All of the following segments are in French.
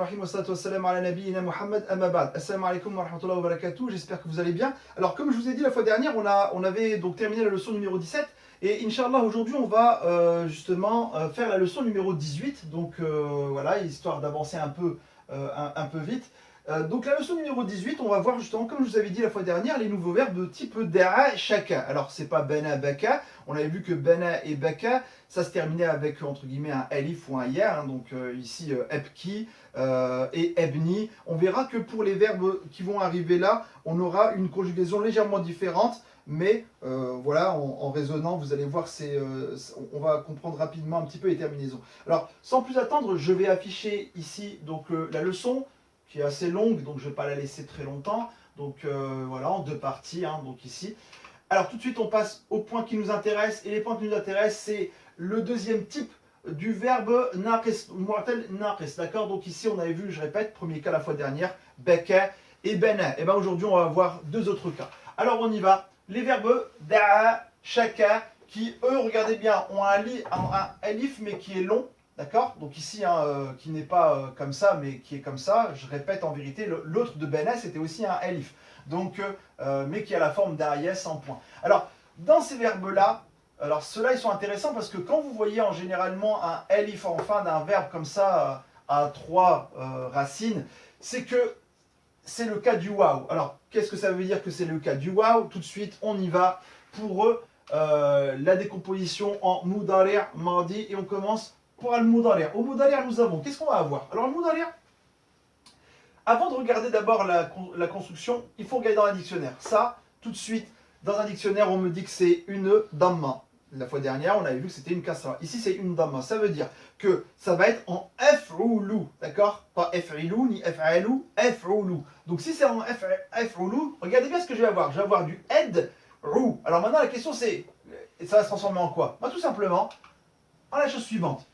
Rahim wa salatu wa salam ala nabiyyina Muhammad amma ba'd. Assalamu alaikum wa rahmatullahi wa barakatuh. J'espère que vous allez bien. Alors, comme je vous ai dit la fois dernière, on avait donc terminé la leçon numéro 17. Et Inch'Allah, aujourd'hui, on va justement faire la leçon numéro 18. Donc voilà, histoire d'avancer un peu vite. Donc la leçon numéro 18, on va voir justement, comme je vous avais dit la fois dernière, les nouveaux verbes de type da'a, shaka. Alors c'est pas bana, baka. On avait vu que bana et baka, ça se terminait avec entre guillemets un alif ou un ya. Donc ici ebki et ebni. On verra que pour les verbes qui vont arriver là, on aura une conjugaison légèrement différente. Mais voilà, en raisonnant, vous allez voir, on va comprendre rapidement un petit peu les terminaisons. Alors, sans plus attendre, je vais afficher ici donc la leçon qui est assez longue, donc je ne vais pas la laisser très longtemps. Donc voilà, en deux parties, donc ici. Alors tout de suite, on passe aux points qui nous intéressent. Et les points qui nous intéressent, c'est le deuxième type du verbe naqis, mu'tal naqis, d'accord? Donc ici, on avait vu, je répète, premier cas la fois dernière, baka et bana. Et bien aujourd'hui, on va voir deux autres cas. Alors on y va. Les verbes da'a, shaka, qui eux, regardez bien, ont un alif, mais qui est long. D'accord? Donc ici, qui n'est pas comme ça, mais qui est comme ça. Je répète, en vérité, l'autre de Bena, c'était aussi un elif. Donc, mais qui a la forme d'un yes en point. Alors, dans ces verbes-là, alors ceux-là, ils sont intéressants parce que quand vous voyez généralement un elif en fin d'un verbe comme ça, à trois racines, c'est que c'est le cas du waouh. Alors, qu'est-ce que ça veut dire que c'est le cas du waouh? Tout de suite, on y va pour la décomposition en mudari', mardi, et on commence pour al-mudari'. Au mudari', nous avons, qu'est-ce qu'on va avoir? Alors, le mudari', avant de regarder d'abord la construction, il faut regarder dans un dictionnaire. Ça, tout de suite, dans un dictionnaire, on me dit que c'est une damma. La fois dernière, on avait vu que c'était une kasra. Ici, c'est une damma. Ça veut dire que ça va être en af'oulou, d'accord? Pas af'ilou, ni af'alou, af'oulou. Donc, si c'est en af'oulou, regardez bien ce que je vais avoir. Je vais avoir du ed, rou. Alors maintenant, la question c'est, ça va se transformer en quoi? Tout simplement, en la chose suivante.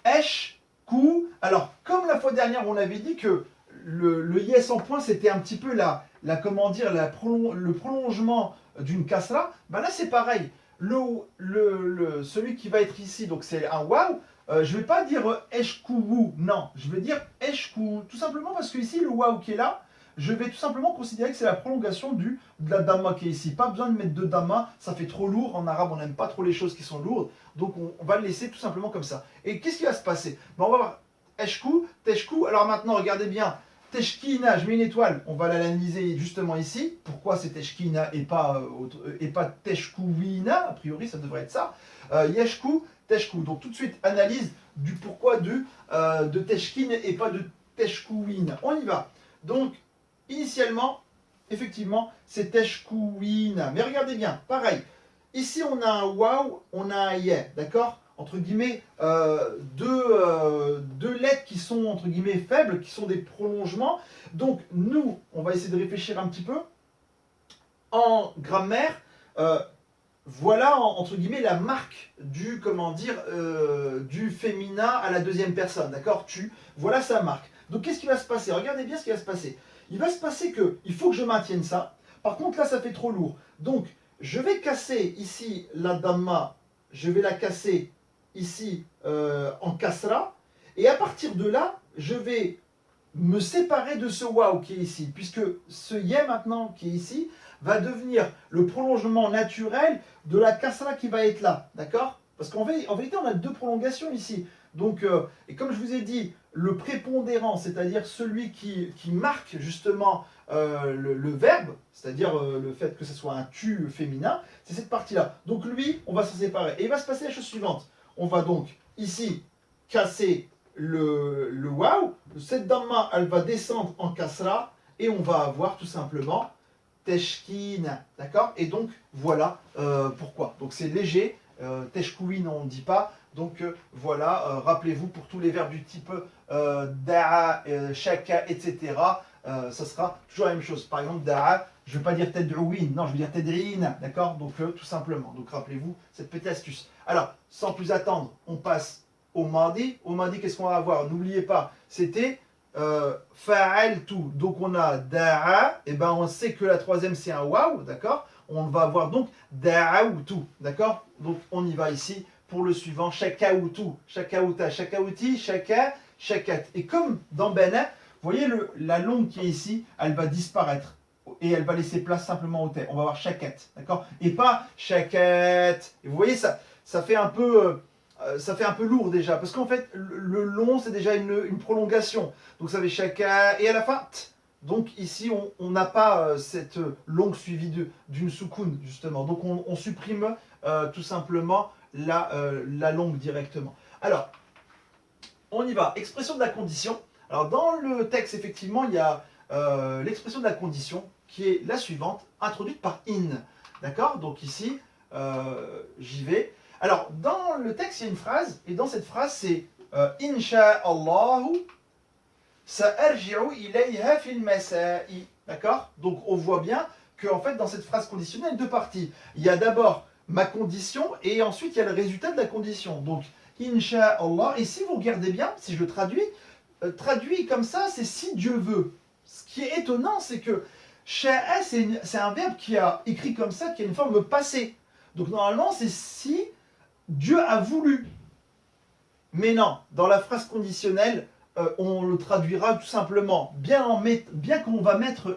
Esh, kou. Alors, comme la fois dernière, on avait dit que le yes en point, c'était un petit peu le prolongement d'une kasra. Ben là, c'est pareil. Celui qui va être ici, donc c'est un waouh. Je ne vais pas dire eshkou, non. Je vais dire eshkou. Tout simplement parce que ici, le waouh qui est là, je vais tout simplement considérer que c'est la prolongation de la damma qui est ici. Pas besoin de mettre de damma, ça fait trop lourd. En arabe, on n'aime pas trop les choses qui sont lourdes. Donc, on va le laisser tout simplement comme ça. Et qu'est-ce qui va se passer? On va voir eshkou, teshkou. Alors maintenant, regardez bien. Teshkina, je mets une étoile. On va l'analyser justement ici. Pourquoi c'est teshkina et pas teshkouina? A priori, ça devrait être ça. Yeshkou, teshkou. Donc tout de suite, analyse du pourquoi de teshkin et pas de teshkouin. On y va. Donc, initialement, effectivement, c'est teshkouina. Mais regardez bien, pareil. Ici, on a un waouh, on a un yeah, d'accord? Entre guillemets, deux lettres qui sont, entre guillemets, faibles, qui sont des prolongements. Donc, nous, on va essayer de réfléchir un petit peu. En grammaire, voilà, entre guillemets, la marque du, du féminin à la deuxième personne, d'accord? Tu, voilà sa marque. Donc, qu'est-ce qui va se passer? Regardez bien ce qui va se passer. Il va se passer il faut que je maintienne ça. Par contre, là, ça fait trop lourd. Donc, je vais casser ici la damma, je vais la casser ici en kasra, et à partir de là, je vais me séparer de ce waouh qui est ici, puisque ce ya maintenant qui est ici va devenir le prolongement naturel de la kasra qui va être là, d'accord? Parce qu'en vérité, on a deux prolongations ici. Donc, et comme je vous ai dit, le prépondérant, c'est-à-dire celui qui marque justement le verbe, c'est-à-dire le fait que ce soit un tu féminin, c'est cette partie-là. Donc lui, on va s'en séparer. Et il va se passer la chose suivante. On va donc ici casser le waouh. Cette damma, elle va descendre en kasra et on va avoir tout simplement teshkina, d'accord? Et donc voilà pourquoi. Donc c'est léger. Teshkouin, on ne dit pas. Donc voilà, rappelez-vous pour tous les verbes du type da'a, shaka, etc. Ça sera toujours la même chose. Par exemple, da'a, je ne vais pas dire ted'ouin, non, je vais dire ted'in, d'accord? Donc tout simplement. Donc rappelez-vous cette petite astuce. Alors, sans plus attendre, on passe au mardi. Au mardi, qu'est-ce qu'on va avoir? N'oubliez pas, c'était fa'altu. Donc on a da'a, et ben on sait que la troisième c'est un waouh, d'accord? On va avoir donc da'autu, d'accord? Donc on y va ici pour le suivant, shakaoutu, shakaouta, shakaouti, shaka, shakat. Et comme dans bana, vous voyez la longue qui est ici, elle va disparaître. Et elle va laisser place simplement au T. On va avoir shakat, d'accord? Et pas shakat. Et vous voyez, ça fait un peu lourd déjà. Parce qu'en fait, le long, c'est déjà une prolongation. Donc ça fait shaka. Et à la fin, t. Donc ici, on n'a pas cette longue suivie d'une soukoun, justement. Donc on supprime tout simplement la longue directement. Alors, on y va. Expression de la condition. Alors dans le texte, effectivement, il y a l'expression de la condition qui est la suivante, introduite par in. D'accord? Donc ici, j'y vais. Alors, dans le texte, il y a une phrase, et dans cette phrase, c'est Insha'Allahu sa'arji'u ilayha fil masa'i. D'accord? Donc, on voit bien qu'en fait, dans cette phrase conditionnelle, il y a deux parties. Il y a d'abord ma condition, et ensuite, il y a le résultat de la condition. Donc, Insha'Allah, et si vous regardez bien, si je le traduis comme ça, c'est si Dieu veut. Ce qui est étonnant, c'est que sha'a, c'est un verbe qui a écrit comme ça, qui a une forme passée. Donc, normalement, c'est si Dieu a voulu. Mais non, dans la phrase conditionnelle, on le traduira tout simplement. Bien qu'on va mettre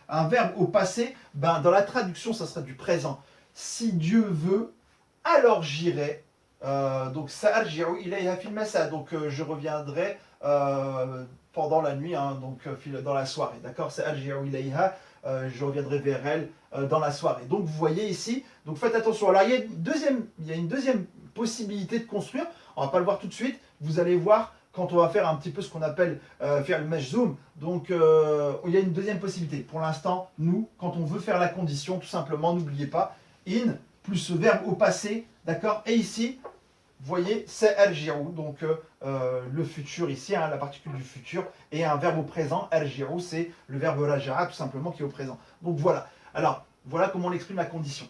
un verbe au passé, ben, dans la traduction, ça sera du présent. Si Dieu veut, alors j'irai. Donc, sa'arji'u ilayha fil masa. Donc, je reviendrai pendant la nuit, hein, donc dans la soirée. D'accord? Sa'arji'u ilayha. Je reviendrai vers elle dans la soirée. Donc vous voyez ici, donc faites attention. Alors il y a une deuxième possibilité de construire, on ne va pas le voir tout de suite, vous allez voir quand on va faire un petit peu ce qu'on appelle faire le majzoum. Donc il y a une deuxième possibilité. Pour l'instant, nous, quand on veut faire la condition, tout simplement, n'oubliez pas, in plus ce verbe au passé, d'accord? Et ici, vous voyez, c'est al-jirou, donc le futur ici, hein, la particule du futur, et un verbe au présent, al-jirou, c'est le verbe raja'a, tout simplement, qui est au présent. Donc voilà. Alors, voilà comment on exprime la condition.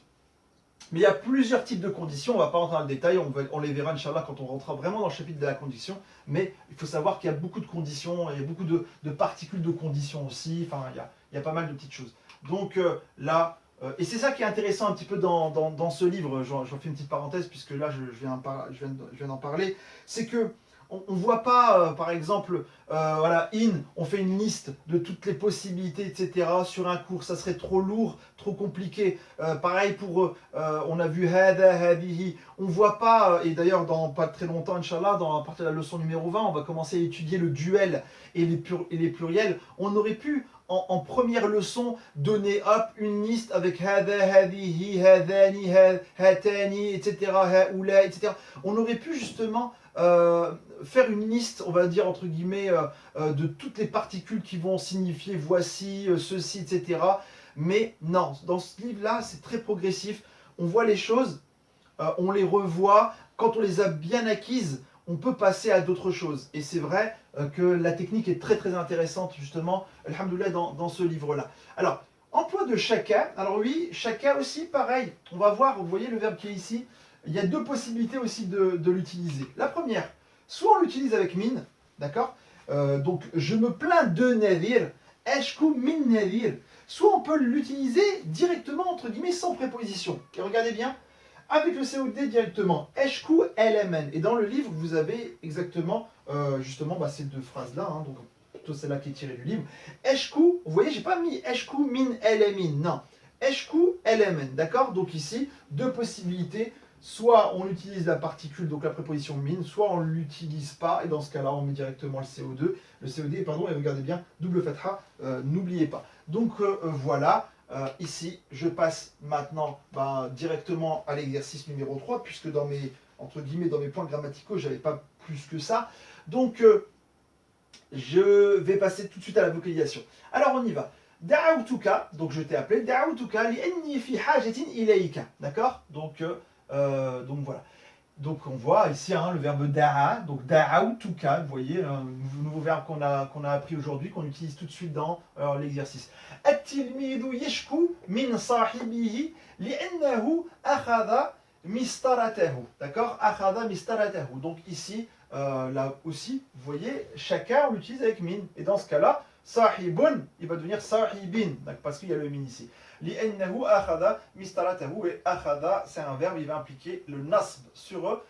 Mais il y a plusieurs types de conditions, on ne va pas rentrer dans le détail, on les verra, Inch'Allah, quand on rentrera vraiment dans le chapitre de la condition. Mais il faut savoir qu'il y a beaucoup de conditions, il y a beaucoup de particules de conditions aussi, enfin, il y a pas mal de petites choses. Donc là, et c'est ça qui est intéressant un petit peu dans ce livre, j'en fais une petite parenthèse puisque là je viens d'en parler, c'est que on ne voit pas, par exemple, voilà, on fait une liste de toutes les possibilités, etc. sur un cours, ça serait trop lourd, trop compliqué. Pareil pour, on a vu hada, hadihi, on ne voit pas, et d'ailleurs dans pas très longtemps, Inch'Allah, à partir de la leçon numéro 20, on va commencer à étudier le duel et les pluriels. On aurait pu en première leçon donner une liste avec hada, hadihi, hadani, hatani, etc., haoula, etc. On aurait pu justement faire une liste, on va dire entre guillemets, de toutes les particules qui vont signifier voici, ceci, etc. Mais non, dans ce livre-là, c'est très progressif. On voit les choses, on les revoit. Quand on les a bien acquises, on peut passer à d'autres choses. Et c'est vrai que la technique est très très intéressante, justement, alhamdoulilah, dans ce livre-là. Alors, emploi de shaka. Alors oui, shaka aussi, pareil. On va voir, vous voyez le verbe qui est ici. Il y a deux possibilités aussi de l'utiliser. La première, soit on l'utilise avec min, d'accord? Donc, je me plains de nadir, eshku min nadir. Soit on peut l'utiliser directement, entre guillemets, sans préposition. Et regardez bien, avec le COD directement, Eshku LMN. Et dans le livre, vous avez exactement, justement, ces deux phrases-là, hein, donc plutôt celle-là qui est tirée du livre. Eshku, vous voyez, j'ai pas mis Eshku min LMN, non. Eshku LMN, d'accord? Donc ici, deux possibilités. Soit on utilise la particule, donc la préposition min, soit on ne l'utilise pas, et dans ce cas-là, on met directement le CO2. Le COD, pardon, et regardez bien, double fatha, n'oubliez pas. Donc voilà. Ici, je passe maintenant directement à l'exercice numéro 3, puisque dans mes points grammaticaux, je n'avais pas plus que ça. Donc, je vais passer tout de suite à la vocalisation. Alors, on y va. Da'awtuka, donc je t'ai appelé, Da'awtuka li'anni fi hajatin ilayka. D'accord? Donc voilà. Donc on voit ici le verbe da'a, donc da'awtuka, vous voyez, un nouveau verbe qu'on a appris aujourd'hui, qu'on utilise tout de suite dans l'exercice. At-tilmidu yashku min sahibihi li'annahu akhadha mistaratahu. D'accord? Akhadha mistaratahu. Donc ici, là aussi, vous voyez, chacun on l'utilise avec min. Et dans ce cas-là, sahibun, il va devenir sahibin, parce qu'il y a le min ici. Li'annahu akhada mistaratahu, et akhada c'est un verbe, il va impliquer le nasb sur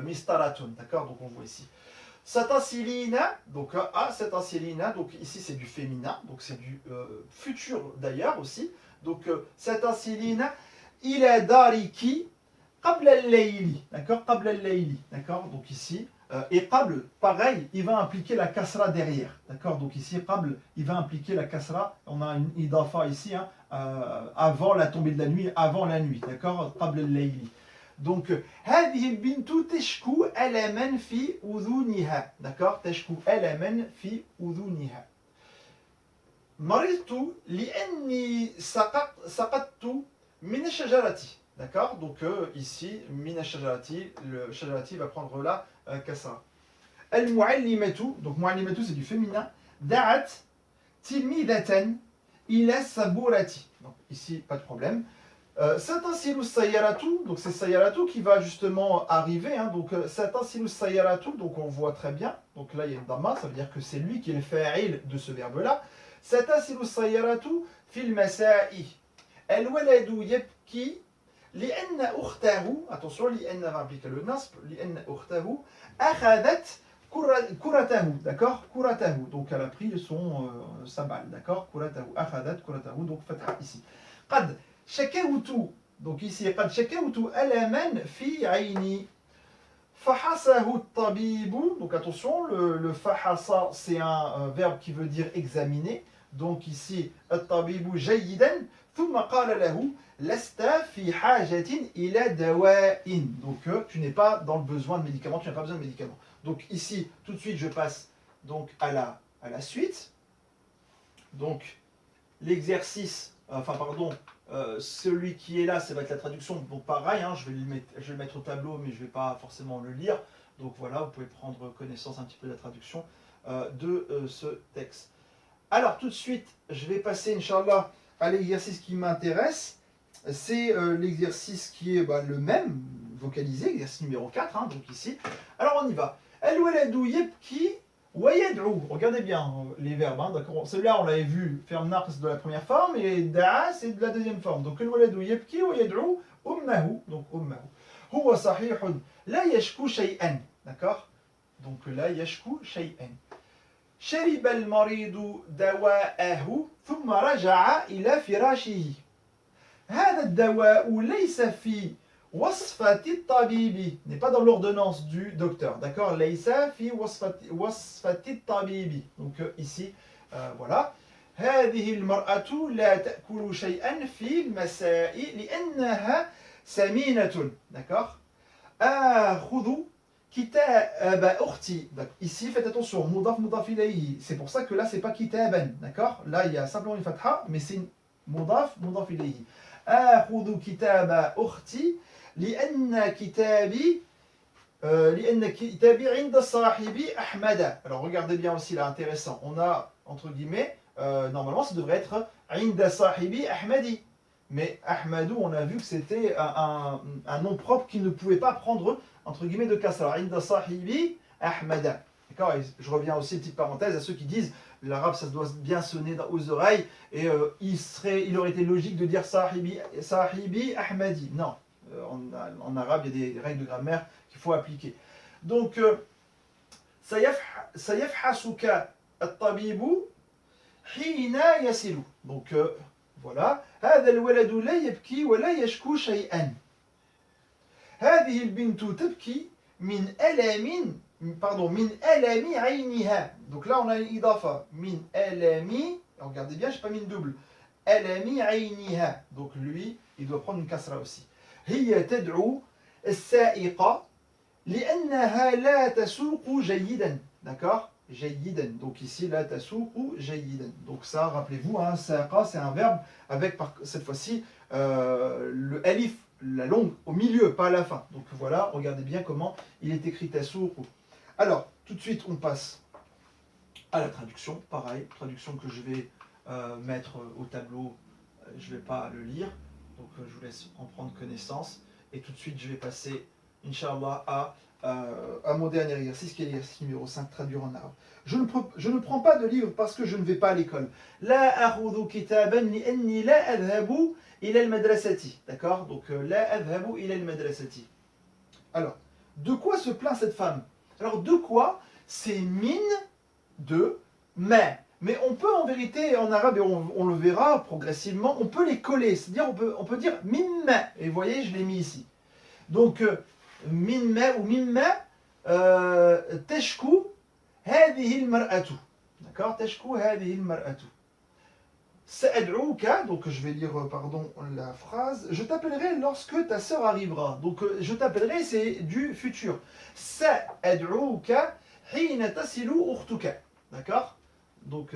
mistaratun, d'accord? Donc on voit ici. Satasilina, donc satasilina, donc ici c'est du féminin, donc c'est du futur d'ailleurs aussi. Donc satasilina, ila dariki qabla al-layli, d'accord, qabla al-layli, d'accord. Donc ici et qabl, pareil, il va impliquer la kasra derrière, d'accord. Donc ici qabl, il va impliquer la kasra. On a une idafa ici, hein, avant la tombée de la nuit, avant la nuit, d'accord, qabla al-layli. Donc, هذه البنت تشكو ألما في أذنها. D'accord, تشكو ألما في أذنها. مرضت لأني سقطت من الشجرة. D'accord, donc ici, من الشجرة, le shajarati va prendre la kasra. المعلمة, donc معلمة c'est du féminin. دعت تلميذة إلى السبورة. Donc ici, pas de problème. Satansilus sayaratu, donc c'est sayaratu qui va justement arriver, hein, donc satansilus sayaratu, donc on voit très bien, donc là il y a une dhamma, ça veut dire que c'est lui qui est le fa'il de ce verbe là. Satansilus sayaratu fil masa'i. Al-waladu yabki li'anna ukhtahu, attention, li'anna va impliquer le nasb, li'anna ukhtahu akhadat kuratahu, d'accord, kuratahu, donc elle a pris sa balle, d'accord, kuratahu, akhadat kuratahu, donc fatha ici. Qad شكوت, donc ici قد شكوت ألما في عيني فحصه الطبيب, donc attention, le fahasa c'est un verbe qui veut dire examiner, donc ici الطبيب جيدا ثم قال له لست في حاجة إلى دواء, donc tu n'es pas dans le besoin de médicaments, tu n'as pas besoin de médicaments. Donc ici tout de suite je passe donc à la suite, donc l'exercice, enfin pardon, celui qui est là, ça va être la traduction. Donc pareil, hein, je vais le mettre au tableau, mais je ne vais pas forcément le lire. Donc voilà, vous pouvez prendre connaissance un petit peu de la traduction de ce texte. Alors tout de suite, je vais passer, Inch'Allah, à l'exercice qui m'intéresse. C'est l'exercice qui est le même, vocalisé, exercice numéro 4, hein, donc ici. Alors on y va. Al-waladu yabki wa yad'u. Regardez bien les verbes, hein, d'accord. Celui-là, on l'avait vu, faire naqs de la première forme, et da'a, c'est de la deuxième forme. Donc al-waladu yabki wa yad'u ummahu, donc ummahu. Huwa sahihun la yashku shay'an, d'accord. Donc la yashku shay'an. شرب المريض دواءه ثم رجع إلى فراشه. هذا الدواء ليس في وصفة الطبيب, n'est pas dans l'ordonnance du docteur, d'accord. ليس في وصفة الطبيب. Donc ici, voilà. هذه المرأة لا تأكل شيئا في المساء لأنها سمينة, d'accord. آخذ كتاب أختي. Ici, faites attention, mudaf mudaf ilayhi. C'est pour ça que là, c'est pas kitaban, d'accord. Là, il y a simplement une fatha, mais c'est mudaf mudaf ilayhi. آخذ كتاب أختي لأن كتابي عند صاحبي أحمد. Alors regardez bien aussi là, intéressant. On a entre guillemets, normalement ça devrait être عند صاحبي أحمدي. Mais Ahmadou, on a vu que c'était un nom propre qui ne pouvait pas prendre entre guillemets de kasra. عند صاحبي أحمد. D'accord. Et je reviens aussi, petite parenthèse, à ceux qui disent l'arabe ça doit bien sonner aux oreilles et il aurait été logique de dire sahibi ahmadi. Non, en arabe il y a des règles de grammaire qu'il faut appliquer. Donc sayafhasuka at-tabibu hina yasilu. Donc voilà. هذا الولد لا يبكي ولا يشكو شيئا. هذه البنت تبكي من ألم من ألم عينها. Donc là on a une idafa. Min alami, regardez bien, je n'ai pas mis une double. Alami عينها. Donc lui, il doit prendre une kasra aussi. هي تدعو السائق لأنها لا تسوق جيدا. D'accord, جيدا. Donc ici, لا تسوق جيدا. Donc ça, rappelez-vous, hein, saqa, c'est un verbe avec cette fois-ci le alif, la longue au milieu, pas à la fin. Donc voilà, regardez bien comment il est écrit tasouqu. Alors, tout de suite, on passe à la traduction. Pareil, traduction que je vais mettre au tableau. Je ne vais pas le lire. Donc, je vous laisse en prendre connaissance. Et tout de suite, je vais passer, Inch'Allah, à mon dernier exercice, qui est l'exercice numéro 5, traduire en arabe. Je ne prends pas de livre parce que je ne vais pas à l'école. La akhudhu kitaban li'anni la adhabu ila al-madrasati. D'accord. Donc, la adhabu ila al-madrasati. Alors, de quoi se plaint cette femme? Alors, de quoi? c'est min de ma. Mais on peut en vérité, en arabe, et on le verra progressivement, on peut les coller. C'est-à-dire, on peut dire min ma. Et vous voyez, je l'ai mis ici. Donc, min ma ou min ma, teshku hadihi al-mar'atu. D'accord? Teshku hadihi al-mar'atu. Sa'ad'uka, donc je vais lire pardon la phrase. Je t'appellerai lorsque ta sœur arrivera. Donc je t'appellerai, c'est du futur. Sa'ad'uka hina tasilu ukhtuka. D'accord? Donc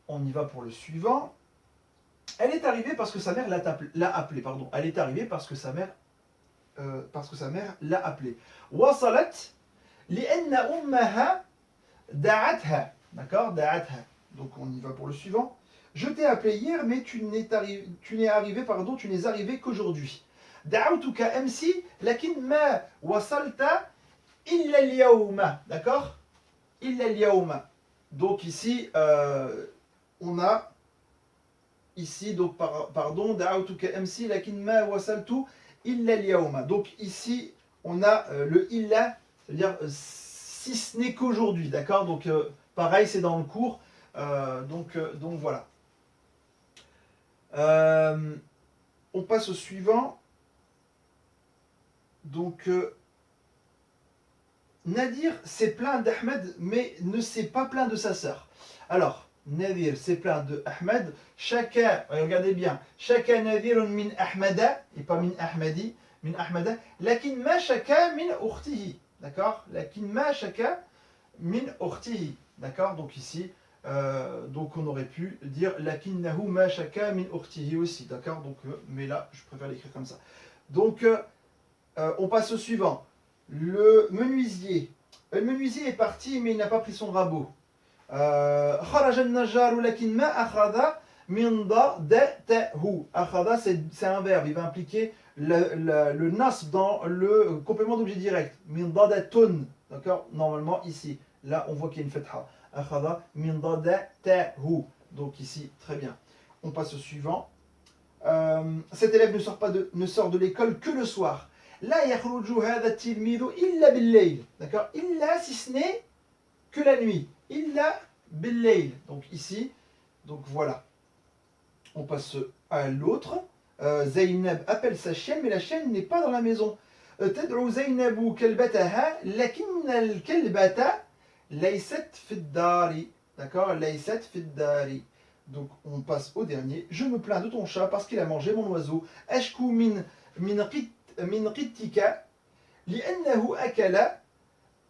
on y va pour le suivant. Elle est arrivée parce que sa mère l'a appelée. Pardon. Elle est arrivée parce que sa mère l'a appelée. Wasalat li'anna ummaha da'atha. D'accord? Da'atha. Donc on y va pour le suivant. Je t'ai appelé hier, mais tu n'es arrivé qu'aujourd'hui. Da'autuka amsi, lakin ma wasalta illa al-yawma. D'accord? Illa al-yawma. Donc ici, on a ici, donc pardon, da'autuka amsi, lakin ma wasaltu illa al-yawma. Donc ici, on a le illa, c'est-à-dire si ce n'est qu'aujourd'hui. D'accord? Donc pareil, c'est dans le cours. Donc voilà. On passe au suivant. Donc, Nadir s'est plaint d'Ahmed, mais ne s'est pas plaint de sa sœur. Alors, Nadir s'est plaint de Ahmed. Chacun, regardez bien, chacun Nadirun min Ahmada, et pas min Ahmadi, min Ahmada, lakin ma chacun min ukhtihi. D'accord? Lakin ma chacun min ukhtihi. D'accord? Donc ici, donc on aurait pu dire lakinnahu ma shaka min ukhtihi aussi, d'accord? Donc mais là je préfère l'écrire comme ça. Donc on passe au suivant. Le menuisier est parti mais il n'a pas pris son rabot. Kharaja an-najjar lakin ma akhadha min da'tahu. Akhadha c'est un verbe, il va impliquer le nasb dans le complément d'objet direct. Min dadatun, d'accord? Normalement ici, là on voit qu'il y a une fatha. Akhadha min da'tahu. Donc ici, très bien. On passe au suivant. Cet élève ne sort de l'école que le soir. La yakhruju hadha tilmidu illa bil-layl. D'accord? Illa si ce n'est que la nuit. Illa bil-layl. Donc ici, donc voilà. On passe à l'autre. Zainab appelle sa chienne, mais la chienne n'est pas dans la maison. Tad'u Zainabu kalbataha, lakin al-kalbata laysat fi ad-dari. D'accord? Laysat fi ad-dari. Donc on passe au dernier. Je me plains de ton chat parce qu'il a mangé mon oiseau. Ashku min qittika li'annahu akala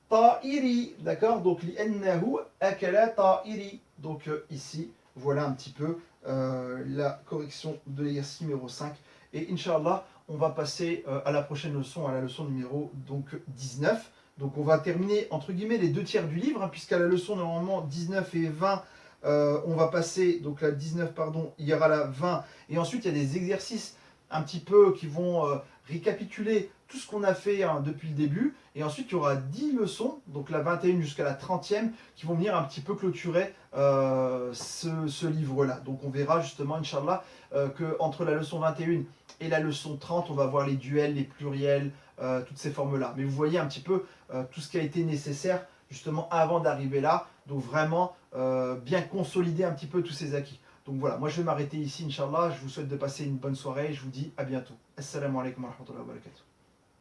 ta'iri. D'accord? Donc li'annahu akala ta'iri. Donc ici, voilà un petit peu la correction de l'exercice numéro 5. Et Inch'Allah, on va passer à la prochaine leçon, à la leçon numéro donc, 19. Donc on va terminer entre guillemets les 2 tiers du livre, hein, puisqu'à la leçon normalement 19 et 20, on va passer, donc la 19 pardon, il y aura la 20, et ensuite il y a des exercices un petit peu qui vont récapituler tout ce qu'on a fait hein, depuis le début, et ensuite il y aura 10 leçons, donc la 21 jusqu'à la 30e, qui vont venir un petit peu clôturer ce livre-là. Donc on verra justement, Inch'Allah, qu'entre la leçon 21 et la leçon 30, on va voir les duels, les pluriels, toutes ces formes-là. Mais vous voyez un petit peu tout ce qui a été nécessaire justement avant d'arriver là, donc vraiment bien consolider un petit peu tous ces acquis. Donc voilà, moi je vais m'arrêter ici, Inch'Allah. Je vous souhaite de passer une bonne soirée et je vous dis à bientôt. Assalamu alaikum wa rahmatullahi wa barakatuh.